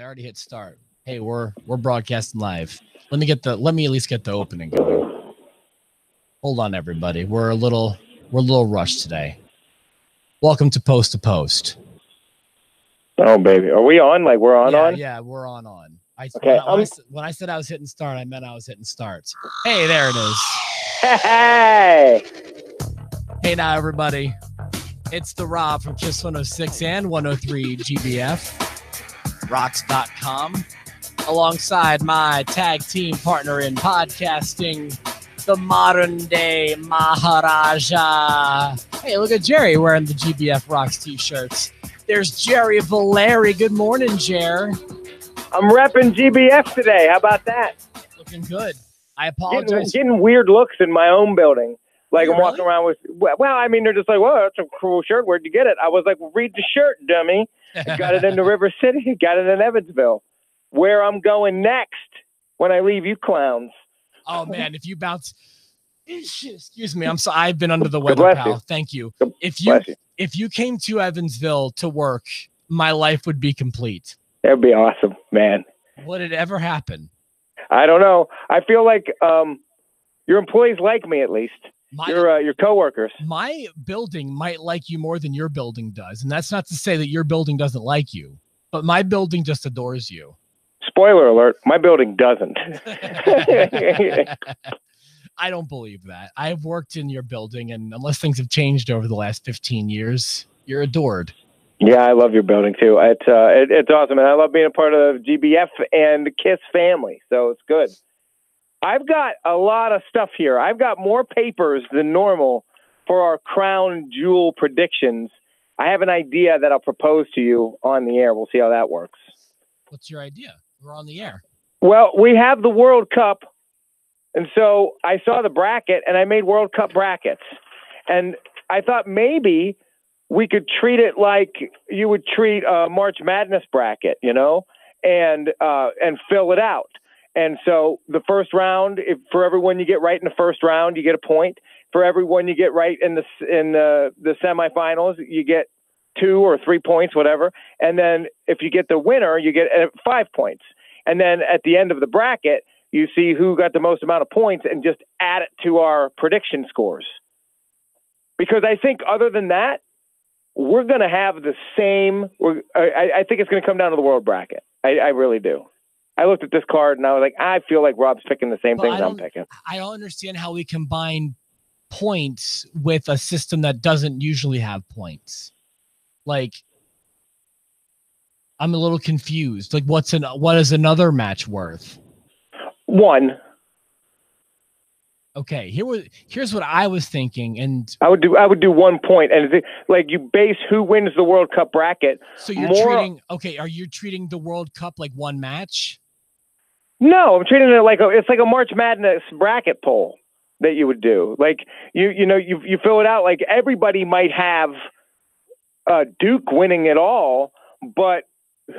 already hit start. Hey, we're broadcasting live. Let me at least get the opening going. Hold on, everybody. We're a little rushed today. Welcome to Post. Oh baby, are we on? Like we're on? Yeah, we're on. Okay. When I said I was hitting start, I meant I was hitting start. Hey, there it is. Hey now, everybody. It's the Rob from Kiss 106 and 103 GBF, rocks.com, alongside my tag team partner in podcasting, the modern day Maharaja. Hey, look at Jerry wearing the GBF Rocks t-shirts. There's Jerry Valeri. Good morning, Jer. I'm repping GBF today. How about that? Looking good. I apologize. Getting weird looks in my own building. Like I'm walking really? around with, well, I mean, they're just like, whoa, that's a cool shirt. Where'd you get it? I was like, well, read the shirt, dummy. I got it in the River City. Got it in Evansville. Where I'm going next when I leave you clowns. Oh, man, if you bounce... Excuse me. I'm sorry. I've been under the weather, pal. You. Thank you. If you came to Evansville to work, my life would be complete. That'd be awesome, man. Would it ever happen? I don't know. I feel like your employees like me at least. Your coworkers. My building might like you more than your building does, and that's not to say that your building doesn't like you, but my building just adores you. Spoiler alert: my building doesn't. I don't believe that. I've worked in your building, and unless things have changed over the last 15 years, you're adored. Yeah, I love your building too. It's awesome, and I love being a part of GBF and the KISS family. So it's good. I've got a lot of stuff here. I've got more papers than normal for our crown jewel predictions. I have an idea that I'll propose to you on the air. We'll see how that works. What's your idea? We're on the air. Well, we have the World Cup. And so I saw the bracket and I made World Cup brackets. And I thought maybe we could treat it like you would treat a March Madness bracket, you know, and fill it out. And so the first round, for everyone you get right in the first round, you get a point. For everyone you get right in the semifinals, you get 2 or 3 points, whatever. And then if you get the winner, you get 5 points. And then at the end of the bracket, you see who got the most amount of points and just add it to our prediction scores. Because I think other than that, we're going to have the same. I think it's going to come down to the world bracket. I really do. I looked at this card and I was like, I feel like Rob's picking the same things I'm picking. I don't understand how we combine points with a system that doesn't usually have points. Like, I'm a little confused. Like, what is another match worth? 1. Okay, here's what I was thinking, and I would do 1 point, and like you base who wins the World Cup bracket. So are you treating the World Cup like one match? No, I'm treating it like it's like a March Madness bracket poll that you would do. Like you fill it out. Like everybody might have Duke winning it all, but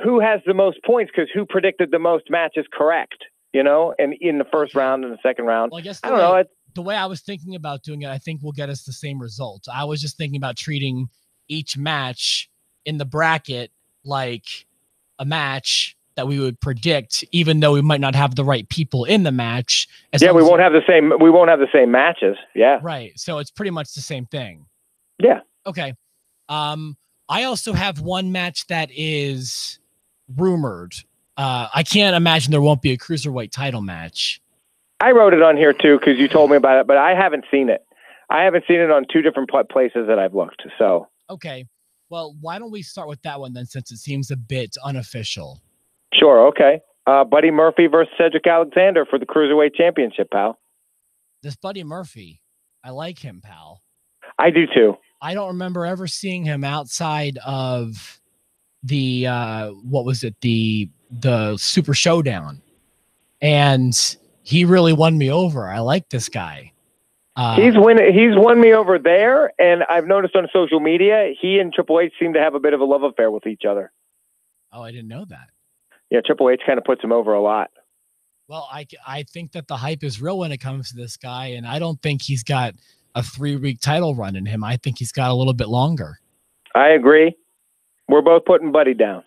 who has the most points? Because who predicted the most matches correct? You know, and in the first round and the second round. Well, I guess I don't know. The way I was thinking about doing it, I think will get us the same result. I was just thinking about treating each match in the bracket like a match that we would predict, even though we might not have the right people in the match. We won't have the same. We won't have the same matches. Yeah. Right. So it's pretty much the same thing. Yeah. Okay. I also have one match that is rumored. I can't imagine there won't be a cruiserweight title match. I wrote it on here too because you told me about it, but I haven't seen it. I haven't seen it on 2 different places that I've looked. So okay, well, why don't we start with that one then, since it seems a bit unofficial? Sure. Okay. Buddy Murphy versus Cedric Alexander for the cruiserweight championship, pal. This Buddy Murphy, I like him, pal. I do too. I don't remember ever seeing him outside of the what was it, the Super Showdown, and he really won me over. I like this guy. He's won me over there, and I've noticed on social media he and Triple H seem to have a bit of a love affair with each other. Oh, I didn't know that. Yeah, Triple H kind of puts him over a lot. Well, I think that the hype is real when it comes to this guy, and I don't think he's got a 3-week title run in him. I think he's got a little bit longer. I agree. We're both putting Buddy down.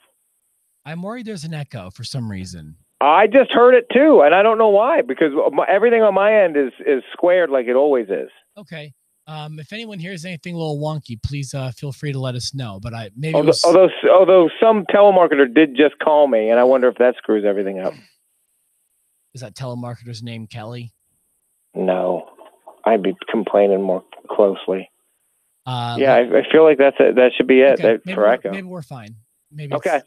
I'm worried there's an echo for some reason. I just heard it too, and I don't know why, because everything on my end is squared like it always is. Okay. If anyone hears anything a little wonky, please feel free to let us know. But maybe although some telemarketer did just call me, and I wonder if that screws everything up. Is that telemarketer's name Kelly? No, I'd be complaining more closely. Yeah, I feel like that should be it. Okay. For echo. Maybe we're fine. Maybe. Okay.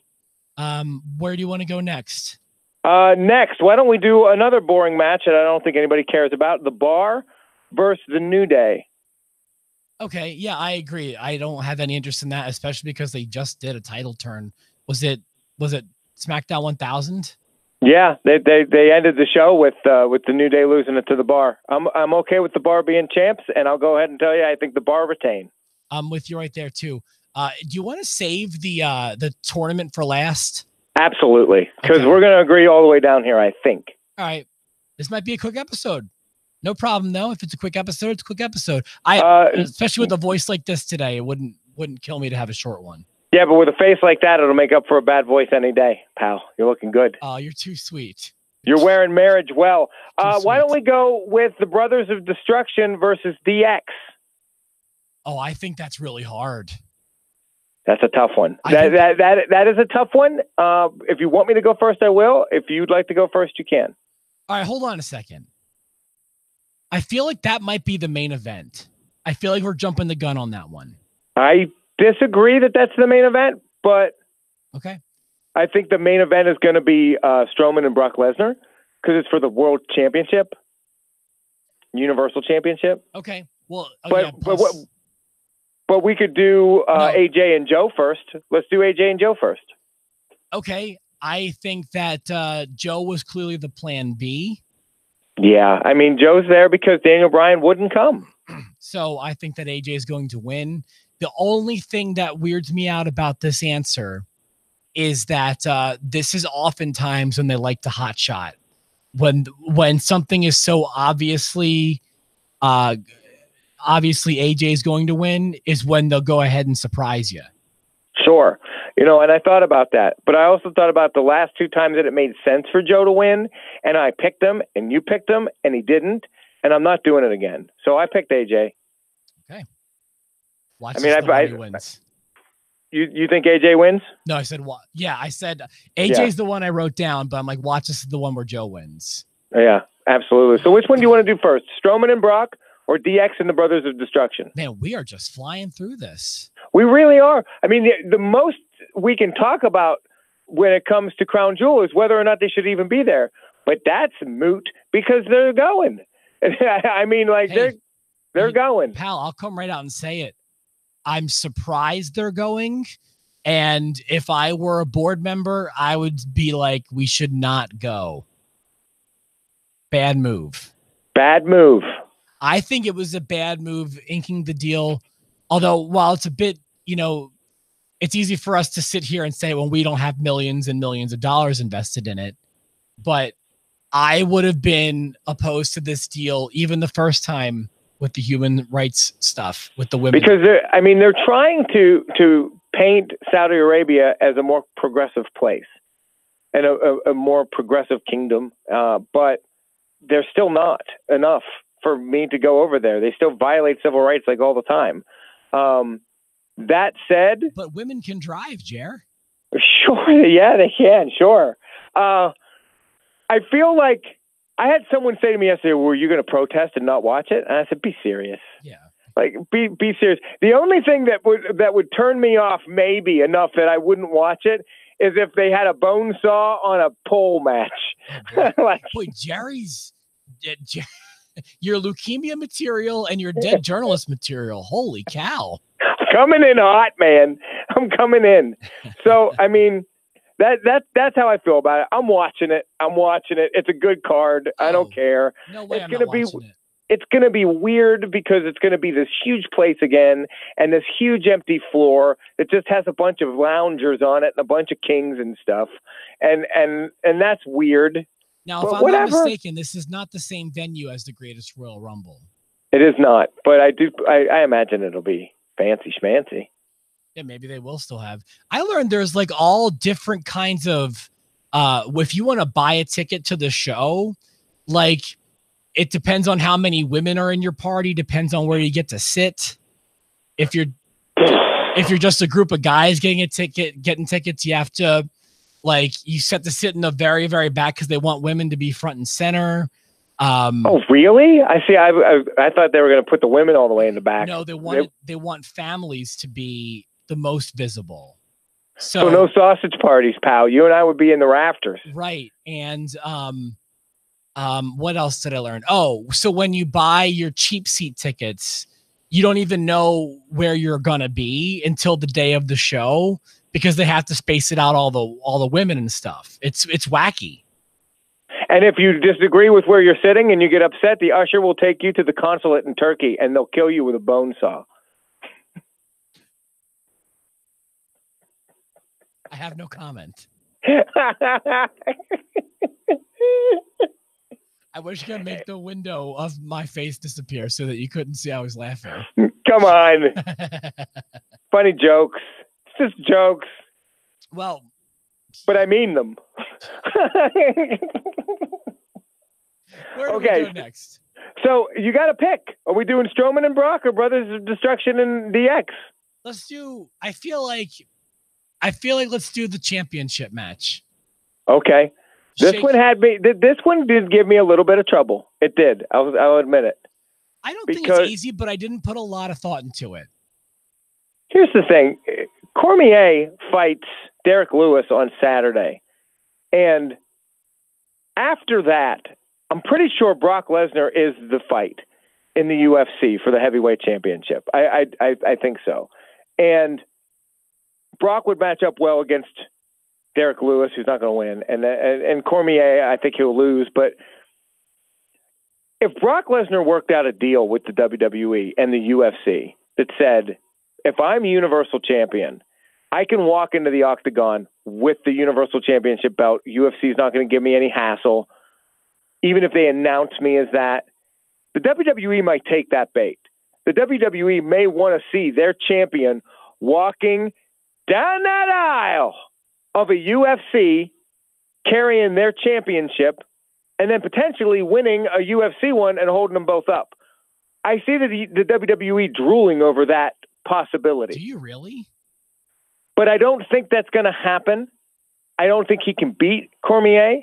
Where do you want to go next? Next, why don't we do another boring match that I don't think anybody cares about? The Bar versus the New Day. Okay, yeah, I agree. I don't have any interest in that, especially because they just did a title turn. Was it SmackDown 1000? Yeah, they ended the show with the New Day losing it to the Bar. I'm okay with the Bar being champs, and I'll go ahead and tell you I think the Bar retain. I'm with you right there too. Do you want to save the tournament for last? Absolutely, because we're going to agree all the way down here, I think. All right, this might be a quick episode. No problem, though. If it's a quick episode, it's a quick episode. Especially with a voice like this today, it wouldn't kill me to have a short one. Yeah, but with a face like that, it'll make up for a bad voice any day, pal. You're looking good. Oh, you're too sweet. You're wearing marriage well. Why don't we go with the Brothers of Destruction versus DX? Oh, I think that's really hard. That's a tough one. That is a tough one. If you want me to go first, I will. If you'd like to go first, you can. All right, hold on a second. I feel like that might be the main event. I feel like we're jumping the gun on that one. I disagree that that's the main event, but okay. I think the main event is going to be Strowman and Brock Lesnar because it's for the World Championship, Universal Championship. Okay. Well, but we could do AJ and Joe first. Let's do AJ and Joe first. Okay. I think that Joe was clearly the plan B. Yeah, I mean, Joe's there because Daniel Bryan wouldn't come. So I think that AJ is going to win. The only thing that weirds me out about this answer is that this is oftentimes when they like to hot shot. When something is so obviously AJ is going to win is when they'll go ahead and surprise you. Sure. And I thought about that, but I also thought about the last two times that it made sense for Joe to win, and I picked him, and you picked him, and he didn't, and I'm not doing it again. So I picked AJ. Okay. Watch he wins. You think AJ wins? No, I said what? Yeah, I said AJ's the one I wrote down, but I'm like, watch, this is the one where Joe wins. Yeah, absolutely. So which one do you want to do first, Strowman and Brock, or DX and the Brothers of Destruction? Man, we are just flying through this. We really are. I mean, the most we can talk about when it comes to Crown Jewel is whether or not they should even be there. But that's moot because they're going. I mean, like, they're going. Pal, I'll come right out and say it. I'm surprised they're going. And if I were a board member, I would be like, we should not go. Bad move. Bad move. I think it was a bad move inking the deal. Although, while it's a bit, it's easy for us to sit here and say, well, we don't have millions and millions of dollars invested in it. But I would have been opposed to this deal even the first time with the human rights stuff with the women. Because they're trying to paint Saudi Arabia as a more progressive place and a more progressive kingdom. But they're still not enough for me to go over there. They still violate civil rights like all the time. That said, but women can drive, Jer. Sure, yeah, they can. Sure. I feel like I had someone say to me yesterday, "Were you going to protest and not watch it?" And I said, "Be serious." Yeah. Like, be serious. The only thing that would turn me off, maybe enough that I wouldn't watch it, is if they had a bone saw on a pole match. Oh, boy, Jerry's. Your leukemia material and your dead journalist material. Holy cow. Coming in hot, man. I'm coming in. So, I mean, that's how I feel about it. I'm watching it. It's a good card. I don't care. No way, I'm not watching it. It's going to be weird because it's going to be this huge place again and this huge empty floor that just has a bunch of loungers on it and a bunch of kings and stuff. And that's weird. Now, if I'm not mistaken, this is not the same venue as the Greatest Royal Rumble. It is not, but I imagine it'll be fancy schmancy. Yeah, maybe they will still have. I learned there's like all different kinds of if you want to buy a ticket to the show, like it depends on how many women are in your party, depends on where you get to sit. If you're just a group of guys getting tickets, you have to you set to sit in the very, very back because they want women to be front and center. Oh, really? I see. I thought they were going to put the women all the way in the back. No, they want families to be the most visible. So no sausage parties, pal. You and I would be in the rafters. Right. And what else did I learn? Oh, so when you buy your cheap seat tickets, you don't even know where you're gonna be until the day of the show because they have to space it out all the women and stuff. It's wacky. And if you disagree with where you're sitting and you get upset, the usher will take you to the consulate in Turkey and they'll kill you with a bone saw. I have no comment. I wish you could make the window of my face disappear so that you couldn't see I was laughing. Come on. Funny jokes. It's just jokes. Well, but I mean them. Where do we go next? So you got to pick. Are we doing Strowman and Brock or Brothers of Destruction and DX? I feel like let's do the championship match. Okay. This one did give me a little bit of trouble. It did. I'll admit it. I don't think it's easy, but I didn't put a lot of thought into it. Here's the thing. Cormier fights Derek Lewis on Saturday. And after that, I'm pretty sure Brock Lesnar is the fight in the UFC for the heavyweight championship. I think so. And Brock would match up well against Derek Lewis, who's not going to win. And Cormier, I think he'll lose. But if Brock Lesnar worked out a deal with the WWE and the UFC that said, if I'm Universal Champion, I can walk into the octagon with the Universal Championship belt. UFC is not going to give me any hassle. Even if they announce me as that, the WWE might take that bait. The WWE may want to see their champion walking down that aisle of a UFC carrying their championship and then potentially winning a UFC one and holding them both up. I see the WWE drooling over that possibility. Do you really? But I don't think that's going to happen. I don't think he can beat Cormier,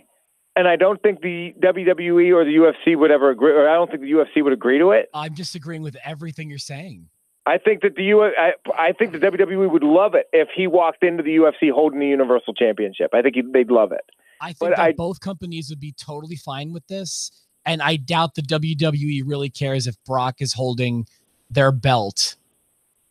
and I don't think the WWE or the UFC would ever agree, or I don't think the UFC would agree to it. I'm disagreeing with everything you're saying. I think that I think the WWE would love it if he walked into the UFC holding the Universal Championship. I think they'd love it. I think both companies would be totally fine with this, and I doubt the WWE really cares if Brock is holding their belt,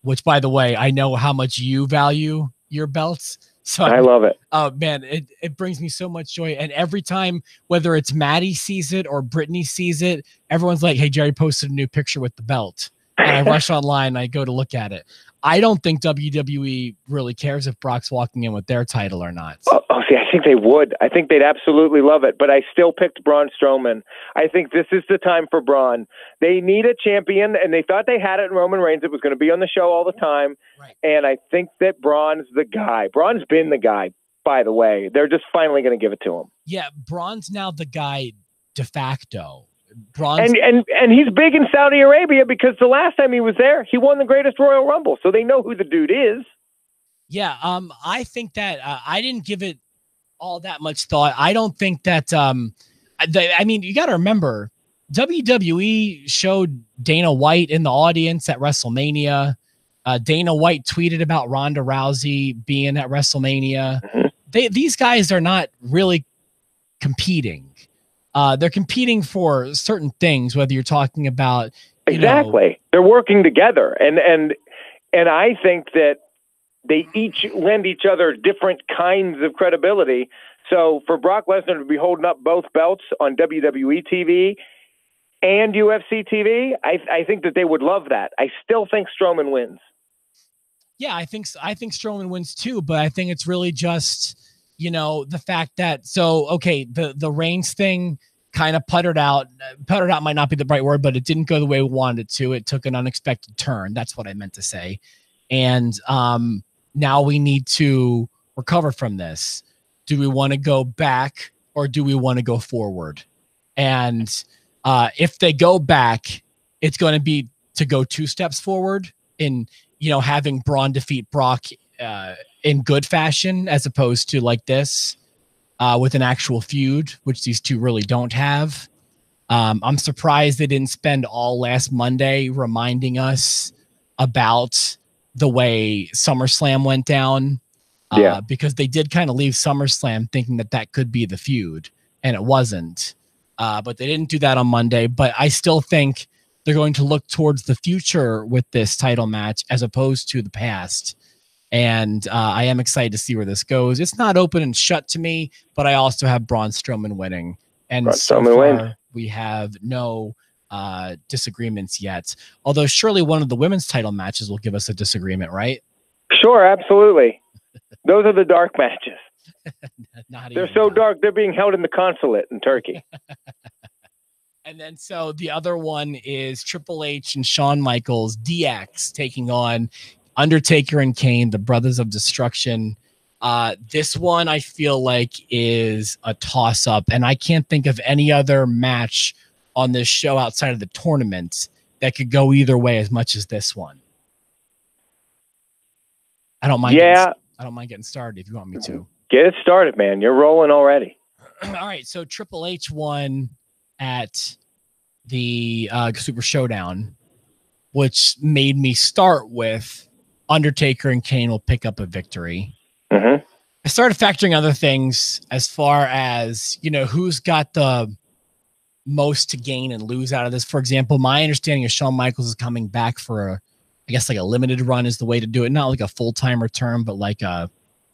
which, by the way, I know how much you value your belts. So I love it. Oh, man, it brings me so much joy. And every time, whether it's Maddie sees it or Brittany sees it, everyone's like, hey, Jerry posted a new picture with the belt. And I rush online and I go to look at it. I don't think WWE really cares if Brock's walking in with their title or not. Oh, see, I think they would. I think they'd absolutely love it. But I still picked Braun Strowman. I think this is the time for Braun. They need a champion, and they thought they had it in Roman Reigns. It was going to be on the show all the time. Right. And I think that Braun's the guy. Braun's been the guy, by the way. They're just finally going to give it to him. Yeah, Braun's now the guy de facto. And he's big in Saudi Arabia because the last time he was there, he won the greatest Royal Rumble. So they know who the dude is. Yeah, I think that I didn't give it all that much thought. I don't think that I mean, you got to remember, WWE showed Dana White in the audience at WrestleMania. Dana White tweeted about Ronda Rousey being at WrestleMania. Mm-hmm. These guys are not really competing. They're competing for certain things, whether you're talking about exactly. They're working together, and I think that they each lend each other different kinds of credibility. So for Brock Lesnar to be holding up both belts on WWE TV and UFC TV, I think that they would love that. I still think Strowman wins. Yeah, I think Strowman wins too, but I think it's really just, the fact that, the Reigns thing kind of puttered out. Puttered out might not be the right word, but it didn't go the way we wanted it to. It took an unexpected turn. That's what I meant to say. And now we need to recover from this. Do we want to go back or do we want to go forward? And if they go back, it's going to be to go 2 steps forward in, having Braun defeat Brock in good fashion, as opposed to like this with an actual feud, which these two really don't have. I'm surprised they didn't spend all last Monday reminding us about the way SummerSlam went down. Because they did kind of leave SummerSlam thinking that could be the feud, and it wasn't. But they didn't do that on Monday. But I still think they're going to look towards the future with this title match as opposed to the past. And I am excited to see where this goes. It's not open and shut to me, but I also have Braun Strowman winning. And so far, we have no disagreements yet. Although surely one of the women's title matches will give us a disagreement, right? Sure, absolutely. Those are the dark matches. They're so dark, they're being held in the consulate in Turkey. And then so the other one is Triple H and Shawn Michaels, DX, taking on Undertaker and Kane, the Brothers of Destruction. This one I feel like is a toss-up, and I can't think of any other match on this show outside of the tournament that could go either way as much as this one. I don't mind. I don't mind getting started if you want me to. Get it started, man. You're rolling already. All right. So Triple H won at the Super Showdown, which made me start with Undertaker and Kane will pick up a victory. Mm-hmm. I started factoring other things as far as, who's got the most to gain and lose out of this. For example, my understanding is Shawn Michaels is coming back for a limited run is the way to do it. Not like a full-time return, but like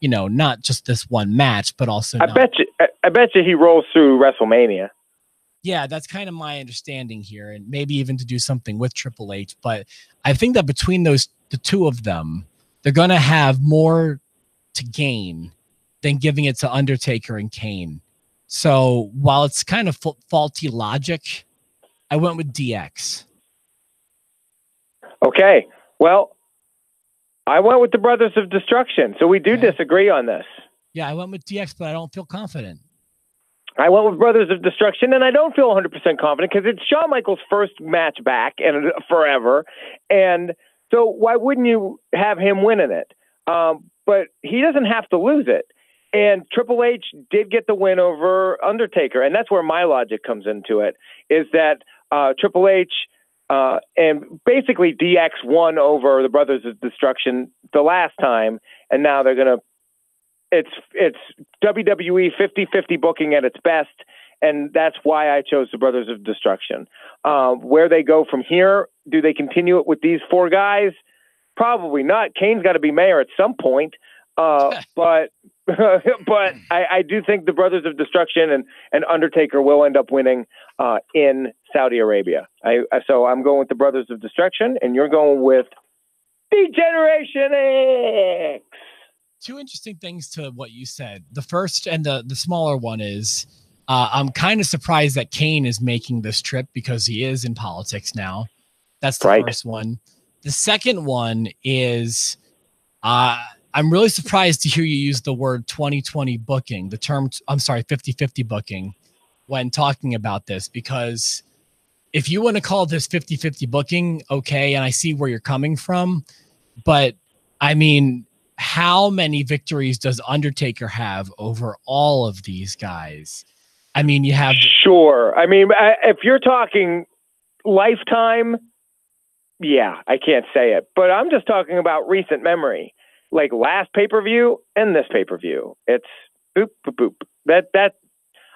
not just this one match, but also I bet you he rolls through WrestleMania. Yeah, that's kind of my understanding here, and maybe even to do something with Triple H. But I think that between the two of them, they're going to have more to gain than giving it to Undertaker and Kane. So while it's kind of faulty logic, I went with DX. Okay. Well, I went with the Brothers of Destruction, so we do disagree on this. Yeah, I went with DX, but I don't feel confident. I went with Brothers of Destruction, and I don't feel 100% confident because it's Shawn Michaels' first match back and forever, and so why wouldn't you have him winning it? But he doesn't have to lose it. And Triple H did get the win over Undertaker, and that's where my logic comes into it, is that Triple H and basically DX won over the Brothers of Destruction the last time, and now they're going to it's WWE 50-50 booking at its best, and that's why I chose the Brothers of Destruction. Where they go from here, do they continue it with these 4 guys? Probably not. Kane's got to be mayor at some point, but I do think the Brothers of Destruction and Undertaker will end up winning in Saudi Arabia. So I'm going with the Brothers of Destruction, and you're going with Degeneration X. 2 interesting things to what you said. The first and the smaller one is I'm kind of surprised that Kane is making this trip because he is in politics now. That's the first one. The second one is I'm really surprised to hear you use the word 2020 booking, the term, 50-50 booking when talking about this, because if you want to call this 50-50 booking, okay, and I see where you're coming from, but I mean, how many victories does Undertaker have over all of these guys? I mean, you have... Sure. I mean, if you're talking lifetime, yeah, I can't say it, but I'm just talking about recent memory. Like last pay-per-view and this pay-per-view, it's boop boop boop. That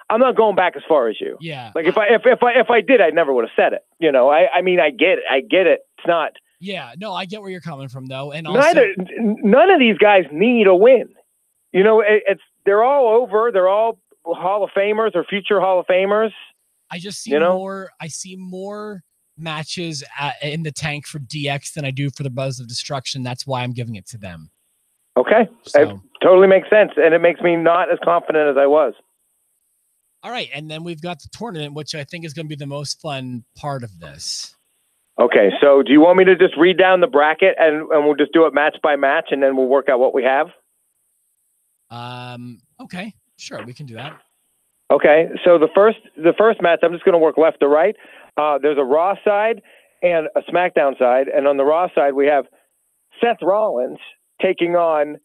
I'm not going back as far as you. Yeah. Like if I did, I never would have said it. I mean, I get it. It's not. Yeah. No, I get where you're coming from though, and also none of these guys need a win. They're all over. They're all Hall of Famers or future Hall of Famers. I just see more. I see more matches in the tank for DX than I do for the Brothers of Destruction. That's why I'm giving it to them. Okay. It totally makes sense. And it makes me not as confident as I was. All right. And then we've got the tournament, which I think is going to be the most fun part of this. Okay, so do you want me to just read down the bracket and we'll just do it match by match, and then we'll work out what we have? Okay, sure, we can do that. Okay, so the first match, I'm just going to work left to right. There's a Raw side and a SmackDown side, and on the Raw side we have Seth Rollins taking on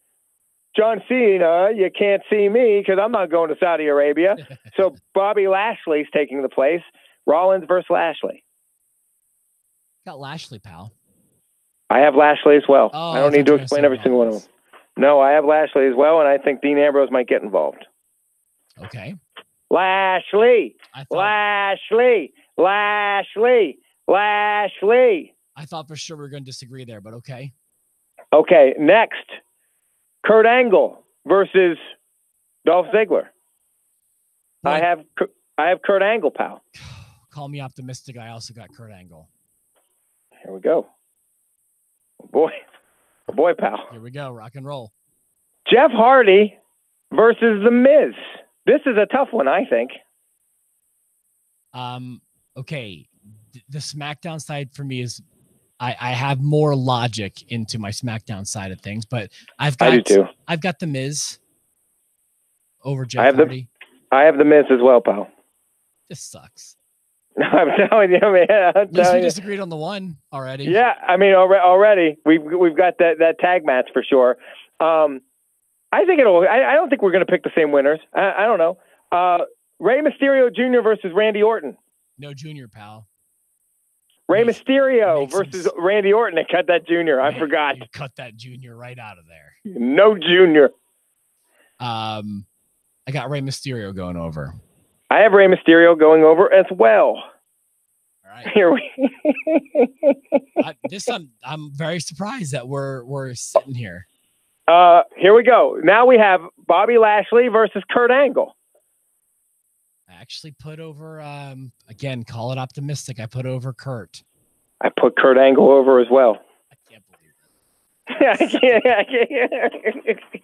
John Cena. You can't see me because I'm not going to Saudi Arabia. So Bobby Lashley's taking the place. Rollins versus Lashley. Got Lashley, pal. I have Lashley as well. Oh, I don't need to explain every single one of them. No, I have Lashley as well, and I think Dean Ambrose might get involved. Okay. Lashley. I thought for sure we were going to disagree there, but okay. Okay, next, Kurt Angle versus Dolph Ziggler. Boy. I have Kurt Angle, pal. Call me optimistic. I also got Kurt Angle. Here we go. Boy, pal. Here we go. Rock and roll. Jeff Hardy versus The Miz. This is a tough one, I think. Okay. The SmackDown side for me is I have more logic into my SmackDown side of things, but I do too. I've got The Miz over Jeff Hardy. I have The Miz as well, pal. This sucks. I'm telling you, man. At least we disagreed on the one already. Yeah, I mean, already we've got that tag match for sure. I think I don't think we're going to pick the same winners. I don't know. Rey Mysterio Jr. versus Randy Orton. No Junior, pal. Rey Mysterio versus Randy Orton. They cut that Junior. I forgot. You cut that Junior right out of there. No Junior. I got Rey Mysterio going over. I have Rey Mysterio going over as well. All right. Here we. I'm very surprised that we're sitting here. Here we go. Now we have Bobby Lashley versus Kurt Angle. I actually put over, again, call it optimistic. I put over Kurt. I put Kurt Angle over as well. I can't believe it. I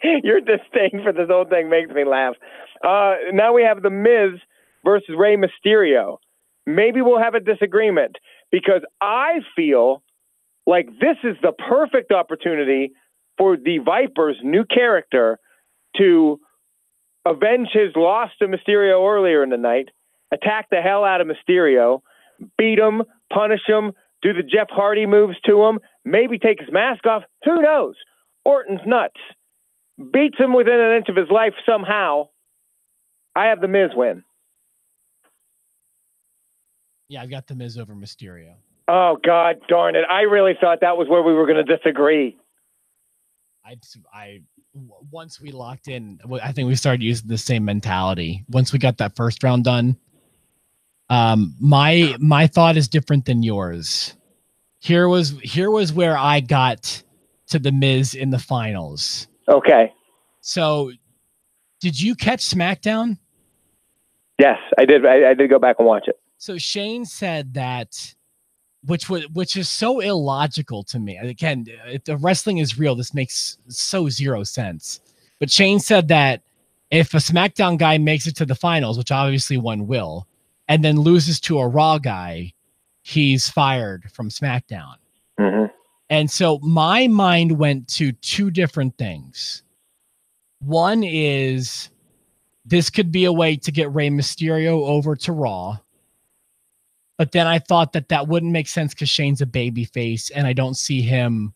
can't. Your disdain for this whole thing makes me laugh. Now we have The Miz versus Rey Mysterio. Maybe we'll have a disagreement because I feel like this is the perfect opportunity for the Viper's new character to avenge his loss to Mysterio earlier in the night, attack the hell out of Mysterio, beat him, punish him, do the Jeff Hardy moves to him, maybe take his mask off. Who knows? Orton's nuts. Beats him within an inch of his life somehow. I have The Miz win. Yeah, I've got The Miz over Mysterio. Oh, God darn it. I really thought that was where we were going to disagree. Once we locked in, I think we started using the same mentality. Once we got that first round done, my thought is different than yours. Here was where I got to The Miz in the finals. Okay. So, did you catch SmackDown? Yes, I did. I did go back and watch it. So Shane said that, which is so illogical to me. Again, if the wrestling is real, this makes so zero sense. But Shane said that if a SmackDown guy makes it to the finals, which obviously one will, and then loses to a Raw guy, he's fired from SmackDown. Mm-hmm. And so my mind went to two different things. One is this could be a way to get Rey Mysterio over to Raw. But then I thought that wouldn't make sense because Shane's a babyface, and I don't see him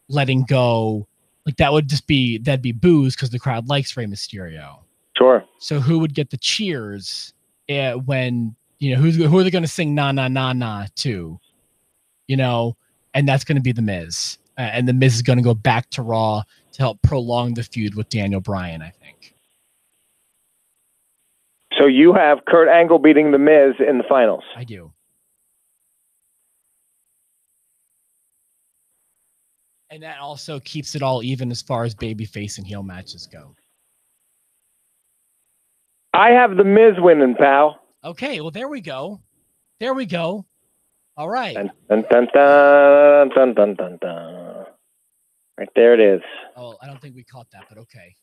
letting go. Like that'd be boos because the crowd likes Rey Mysterio. Sure. So who would get the cheers when who are they going to sing "Na Na Na Na" to? And that's going to be The Miz, and The Miz is going to go back to Raw to help prolong the feud with Daniel Bryan, I think. So you have Kurt Angle beating The Miz in the finals. I do. And that also keeps it all even as far as babyface and heel matches go. I have The Miz winning, pal. Okay, well, there we go. There we go. All right. Dun, dun, dun, dun, dun, dun, dun, dun. Right there it is. Oh, I don't think we caught that, but okay.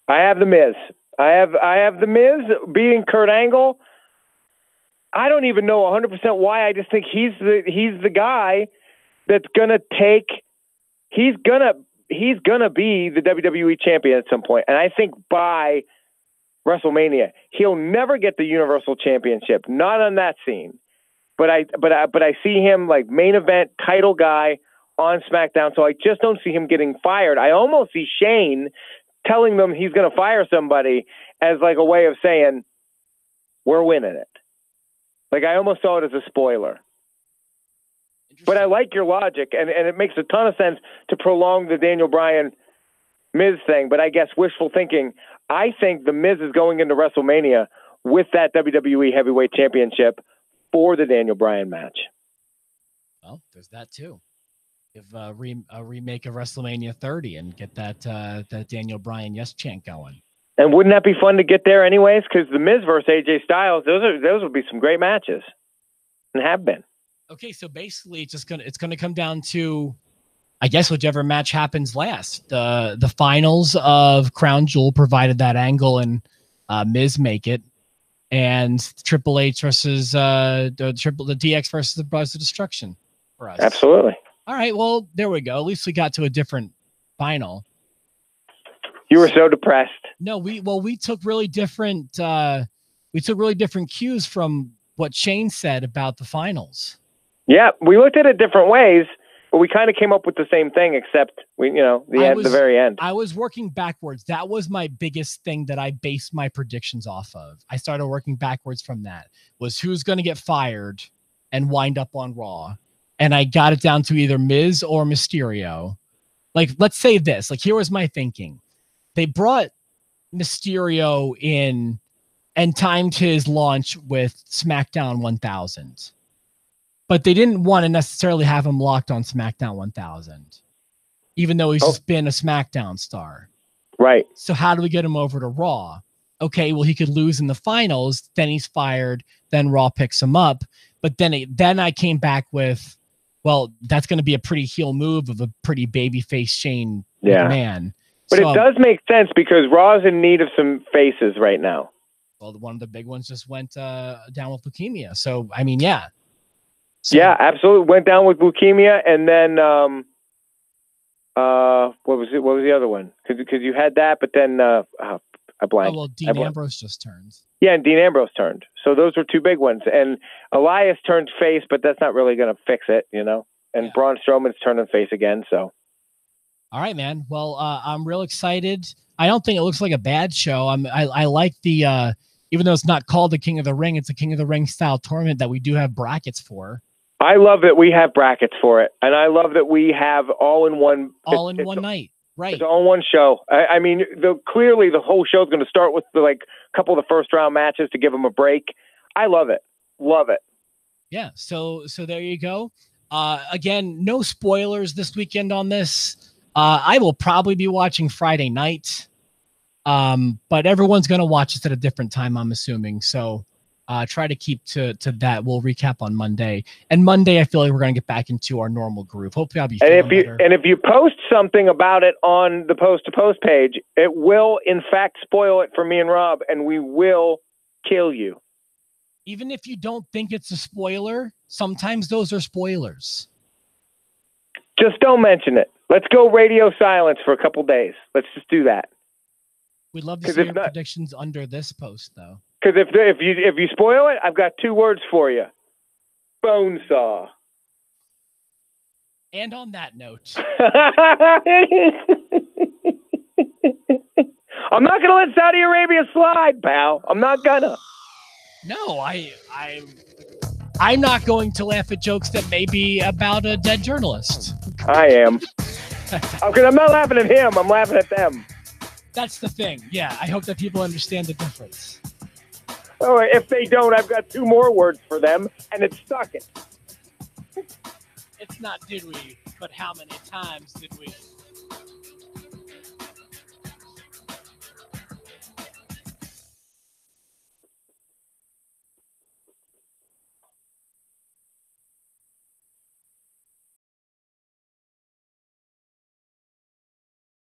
I have The Miz. I have The Miz beating Kurt Angle. I don't even know 100% why. I just think he's the guy that's gonna take. He's gonna be the WWE champion at some point, and I think by WrestleMania he'll never get the Universal Championship, not on that scene. But I see him like main event title guy on SmackDown, so I just don't see him getting fired. I almost see Shane telling them he's going to fire somebody as like a way of saying, we're winning it. Like I almost saw it as a spoiler. But I like your logic, and it makes a ton of sense to prolong the Daniel Bryan Miz thing, but I guess wishful thinking. I think the Miz is going into WrestleMania with that WWE Heavyweight Championship for the Daniel Bryan match. Well, there's that too. Give a remake of WrestleMania 30 and get that Daniel Bryan yes chant going. And wouldn't that be fun to get there anyways? Because the Miz versus AJ Styles, those would be some great matches, and have been. Okay, so basically, it's gonna come down to, I guess, whichever match happens last. The finals of Crown Jewel, provided that Angle and Miz make it, and Triple H versus the DX versus the Brothers of Destruction for us. Absolutely. All right, well, there we go. At least we got to a different final. You were so depressed. No, we took really different cues from what Shane said about the finals. Yeah, we looked at it different ways, but we kind of came up with the same thing, except the very end. I was working backwards. That was my biggest thing that I based my predictions off of. I started working backwards from that. Was who's going to get fired and wind up on Raw. And I got it down to either Miz or Mysterio. Like, let's say this. Like, here was my thinking. They brought Mysterio in and timed his launch with SmackDown 1000. But they didn't want to necessarily have him locked on SmackDown 1000, even though he's just been a SmackDown star. Right. So how do we get him over to Raw? Okay, well, he could lose in the finals. Then he's fired. Then Raw picks him up. But then I came back with, well, that's going to be a pretty heel move of a pretty babyface Shane McMahon. But it does make sense because Raw's in need of some faces right now. Well, one of the big ones just went down with leukemia. So, I mean, yeah. So, yeah, absolutely. Went down with leukemia, and then what was it? What was the other one? Because you had that, but then I blanked. Oh, well, Dean Ambrose just turned. Yeah, and Dean Ambrose turned. So those were two big ones. And Elias turned face, but that's not really going to fix it, And Braun Strowman's turning face again. So. All right, man. Well, I'm real excited. I don't think it looks like a bad show. I like the even though it's not called the King of the Ring, it's a King of the Ring style tournament that we do have brackets for. I love that we have brackets for it, and I love that we have all in one night. Right. It's all in one show. I mean, clearly the whole show is going to start with a couple of the first round matches to give them a break. I love it. Love it. Yeah. So there you go. Again, no spoilers this weekend on this. I will probably be watching Friday night. But everyone's going to watch this at a different time, I'm assuming. So try to keep to that. We'll recap on Monday. And Monday, I feel like we're going to get back into our normal groove. Hopefully I'll be feeling better. And if you post something about it on the Post to Post page, it will, in fact, spoil it for me and Rob, and we will kill you. Even if you don't think it's a spoiler, sometimes those are spoilers. Just don't mention it. Let's go radio silence for a couple days. Let's just do that. We'd love to see your predictions under this post, though. Because if you spoil it, I've got two words for you: bonesaw. And on that note, I'm not gonna let Saudi Arabia slide, pal. I'm not gonna. No, I'm not going to laugh at jokes that may be about a dead journalist. I am. Because I'm not laughing at him. I'm laughing at them. That's the thing. Yeah, I hope that people understand the difference. Oh, if they don't, I've got two more words for them, and it's sucking. It's not did we, but how many times did we?